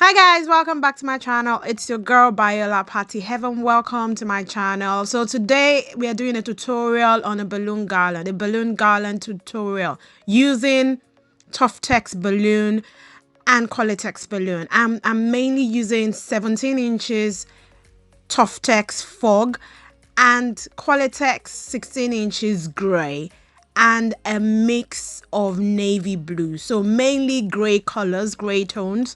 Hi guys, welcome back to my channel. It's your girl Biola Party Heaven. Welcome to my channel. So today we are doing a tutorial on a balloon garland tutorial using Tuftex balloon and Qualatex balloon. I'm mainly using 17 inches Tuftex fog and Qualatex 16 inches gray and a mix of navy blue. So mainly gray colors, gray tones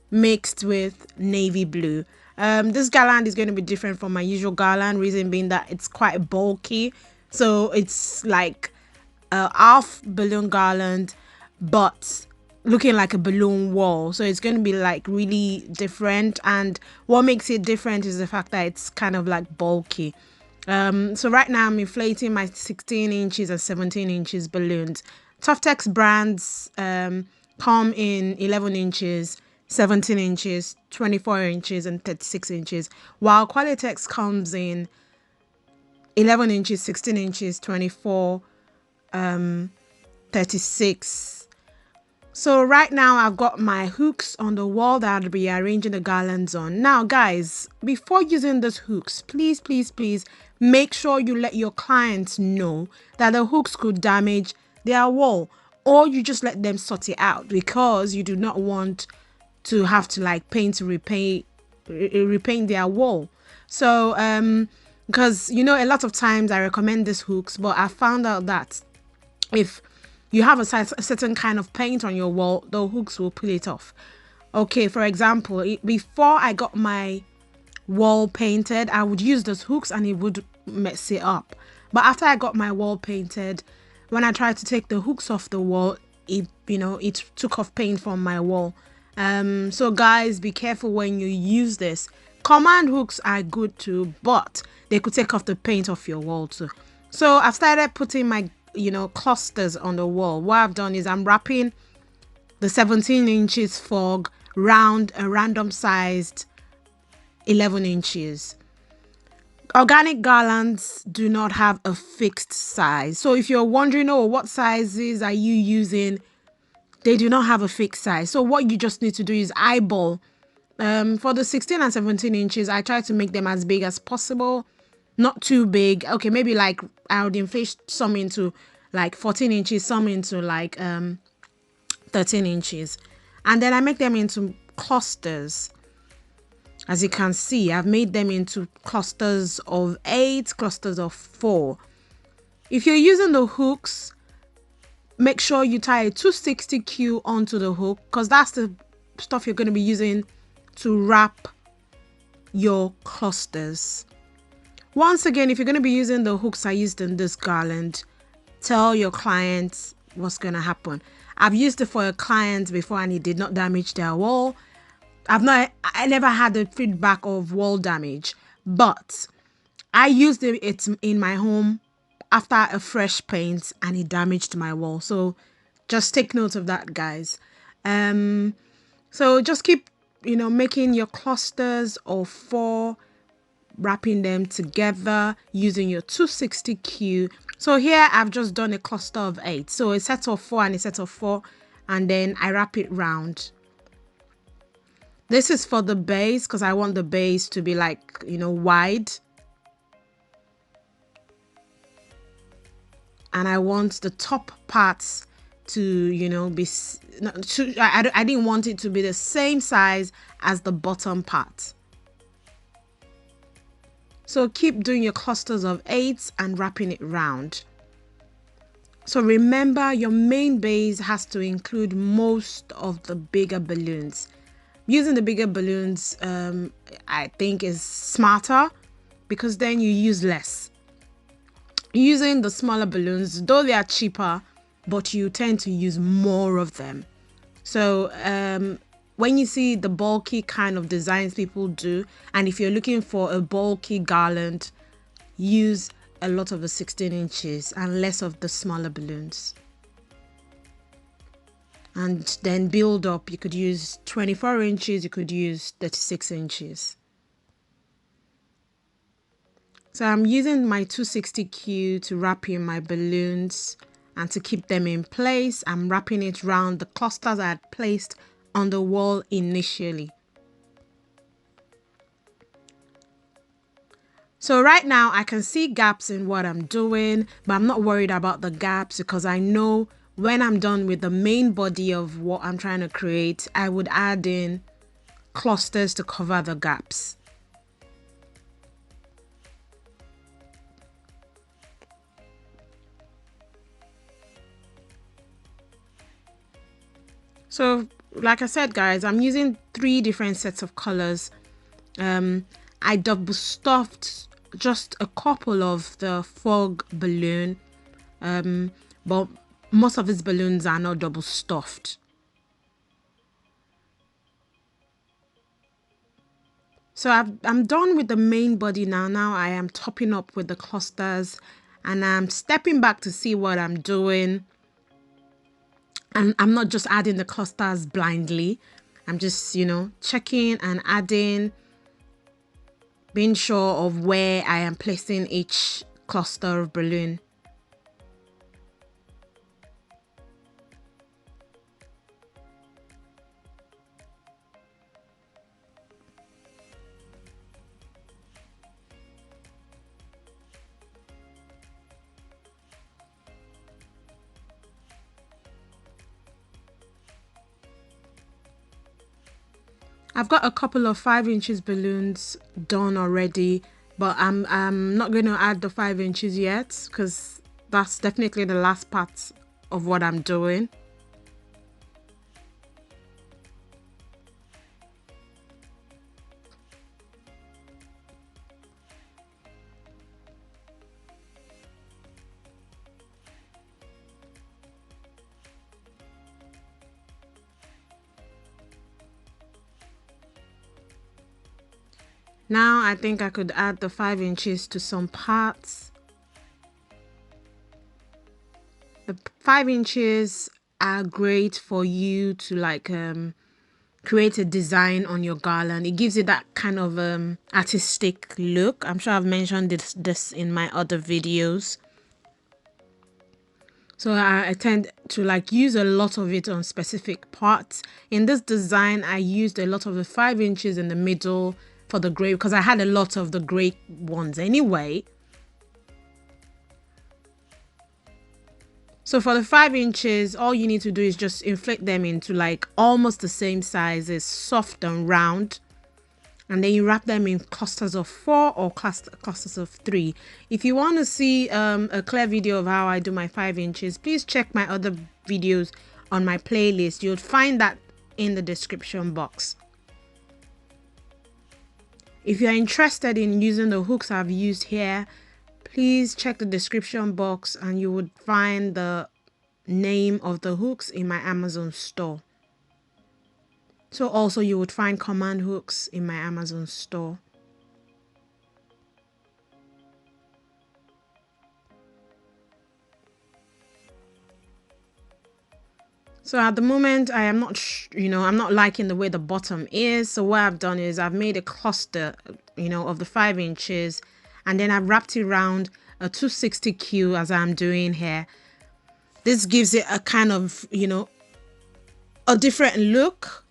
mixed with navy blue. This garland is going to be different from my usual garland, reason being that it's quite bulky. So it's like a half balloon garland, but looking like a balloon wall. So it's going to be like really different. And what makes it different is the fact that it's kind of like bulky. So right now I'm inflating my 16 inches and 17 inches balloons. Tuftex brands come in 11 inches, 17 inches, 24 inches, and 36 inches, while Qualatex comes in 11 inches, 16 inches, 24, 36. So right now I've got my hooks on the wall that I'll be arranging the garlands on. Now guys, before using these hooks, please make sure you let your clients know that the hooks could damage their wall, or you just let them sort it out, because you do not want to have to like repaint their wall. So because you know, a lot of times I recommend these hooks, but I found out that if you have a certain kind of paint on your wall, the hooks will pull it off. Okay, for example, before I got my wall painted, I would use those hooks and it would mess it up. But after I got my wall painted, when I tried to take the hooks off the wall, it took off paint from my wall. So guys, be careful when you use this. Command hooks are good too, but they could take off the paint off your wall too. So I've started putting my clusters on the wall. What I've done is I'm wrapping the 17 inches fog round a random sized 11 inches. Organic garlands do not have a fixed size. So if you're wondering, oh, what sizes are you using? They do not have a fixed size. So what you just need to do is eyeball. For the 16 and 17 inches, I try to make them as big as possible. Not too big. Okay, maybe like I would inflate some into like 14 inches, some into like 13 inches. And then I make them into clusters. As you can see, I've made them into clusters of 8, clusters of 4. If you're using the hooks, make sure you tie a 260Q onto the hook, because that's the stuff you're going to be using to wrap your clusters. Once again, if you're going to be using the hooks I used in this garland, tell your clients what's going to happen. I've used it for a client before and it did not damage their wall. I never had the feedback of wall damage, but I used it in my home after a fresh paint and it damaged my wall. So just take note of that, guys. So just keep making your clusters of 4, wrapping them together using your 260Q. So here I've just done a cluster of 8, so a set of 4 and a set of 4, and then I wrap it round. This is for the base, because I want the base to be like wide, and I want the top parts to be I didn't want it to be the same size as the bottom part. So keep doing your clusters of 8 and wrapping it round. So remember, your main base has to include most of the bigger balloons. Using the bigger balloons, I think, is smarter, because then you use less. Using the smaller balloons, though they are cheaper, but you tend to use more of them. So when you see the bulky kind of designs people do, and if you're looking for a bulky garland, use a lot of the 16 inches and less of the smaller balloons. And then build up. You could use 24 inches, you could use 36 inches. So I'm using my 260Q to wrap in my balloons, and to keep them in place, I'm wrapping it around the clusters I had placed on the wall initially. So right now I can see gaps in what I'm doing, but I'm not worried about the gaps because I know when I'm done with the main body of what I'm trying to create, I would add in clusters to cover the gaps. So like I said, guys, I'm using 3 different sets of colors. I double stuffed just a couple of the fog balloon, but most of these balloons are not double stuffed. So I'm done with the main body now. Now I am topping up with the clusters and I'm stepping back to see what I'm doing. And I'm not just adding the clusters blindly. I'm just, checking and adding, being sure of where I am placing each cluster of balloon. I've got a couple of 5 inches balloons done already, but I'm not going to add the 5 inches yet because that's definitely the last part of what I'm doing. Now I think I could add the 5 inches to some parts. The 5 inches are great for you to create a design on your garland. It gives it that kind of artistic look. I'm sure I've mentioned this in my other videos. So I tend to use a lot of it on specific parts. In this design, I used a lot of the 5 inches in the middle for the gray because I had a lot of the gray ones anyway. So for the 5 inches, all you need to do is just inflate them into almost the same sizes, soft and round. And then you wrap them in clusters of 4 or clusters of 3. If you want to see a clear video of how I do my 5 inches, please check my other videos on my playlist. You'll find that in the description box. If you're interested in using the hooks I've used here, please check the description box and you would find the name of the hooks in my Amazon store. So also you would find command hooks in my Amazon store. So at the moment I am not, I'm not liking the way the bottom is. So what I've done is I've made a cluster, of the 5 inches, and then I've wrapped it around a 260Q as I'm doing here. This gives it a kind of, a different look.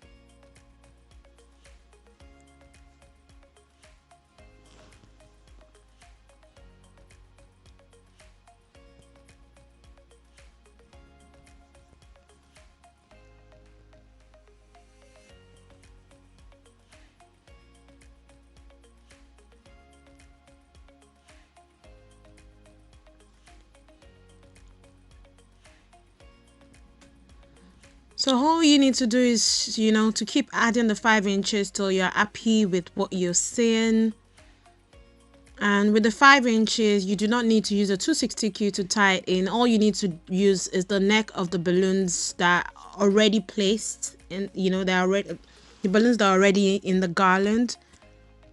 So all you need to do is, to keep adding the 5 inches till you're happy with what you're seeing. And with the 5 inches, you do not need to use a 260Q to tie it in. All you need to use is the neck of the balloons that are already placed in, the balloons that are already in the garland.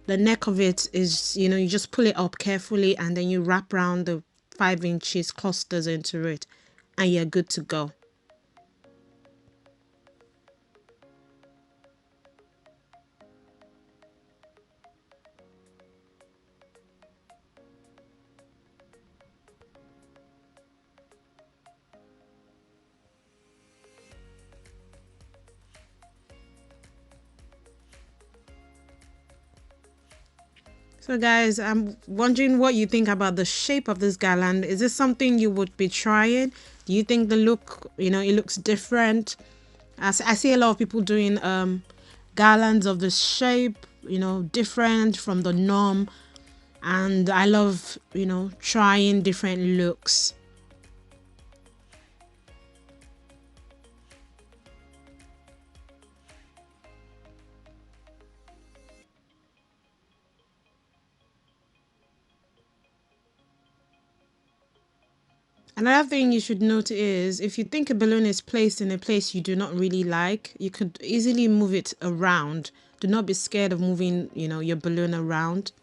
The neck of it is, you just pull it up carefully and then you wrap around the 5 inches clusters into it and you're good to go. So guys, I'm wondering what you think about the shape of this garland. Is this something you would be trying? Do you think the look, it looks different? As I see a lot of people doing garlands of the shape, different from the norm. And I love, trying different looks. Another thing you should note is if you think a balloon is placed in a place you do not really like, you could easily move it around. Do not be scared of moving, your balloon around.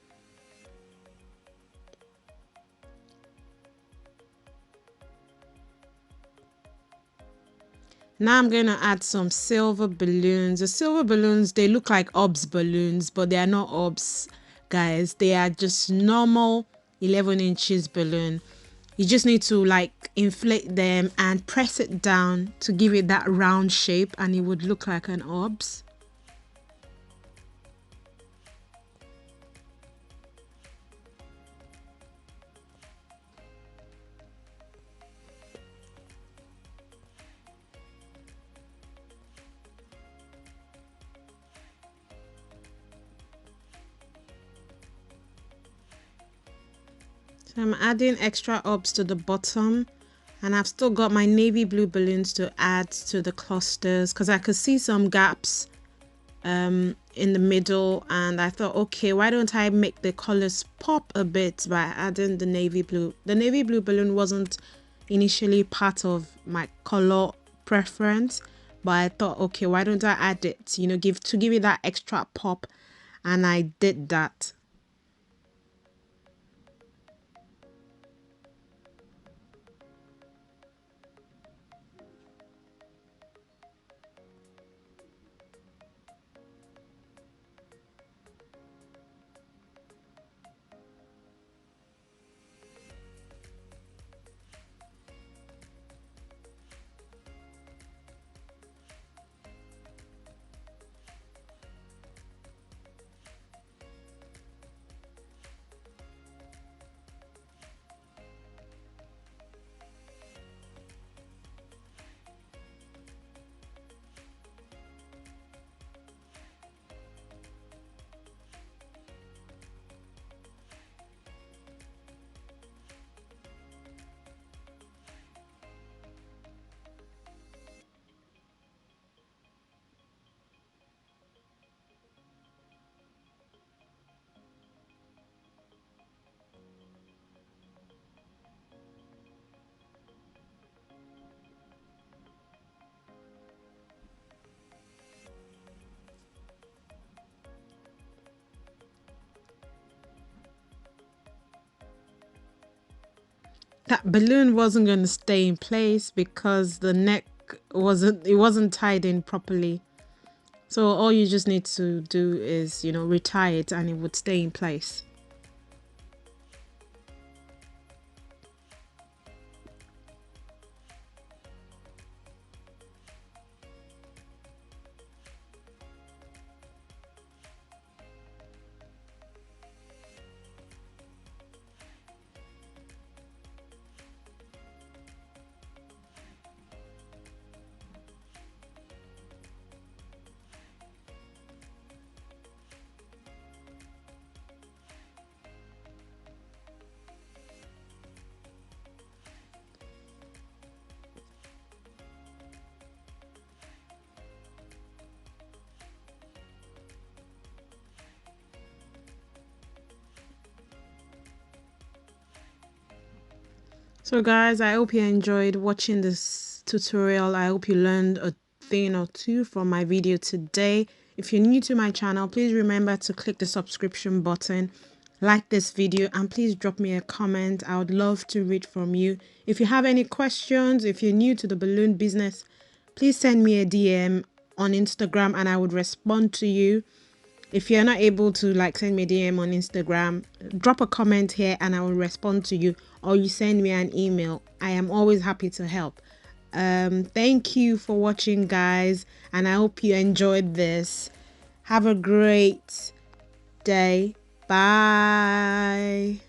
Now I'm going to add some silver balloons. The silver balloons, they look like OBS balloons, but they are not OBS, guys. They are just normal 11 inches balloon. You just need to like inflate them and press it down to give it that round shape, and it would look like an OBS. So I'm adding extra OBS to the bottom, and I've still got my navy blue balloons to add to the clusters because I could see some gaps in the middle, and I thought, okay, why don't I make the colors pop a bit by adding the navy blue. The navy blue balloon wasn't initially part of my color preference, but I thought, okay, why don't I add it, give it that extra pop, and I did that. That balloon wasn't going to stay in place because the neck wasn't tied in properly. So all you just need to do is, retie it and it would stay in place. So guys, I hope you enjoyed watching this tutorial. I hope you learned a thing or two from my video today. If you're new to my channel, please remember to click the subscription button, like this video, and please drop me a comment. I would love to read from you. If you have any questions, if you're new to the balloon business, please send me a DM on Instagram and I would respond to you. If you're not able to send me a DM on Instagram, drop a comment here and I will respond to you, or you send me an email. I am always happy to help. Thank you for watching, guys, and I hope you enjoyed this. Have a great day. Bye.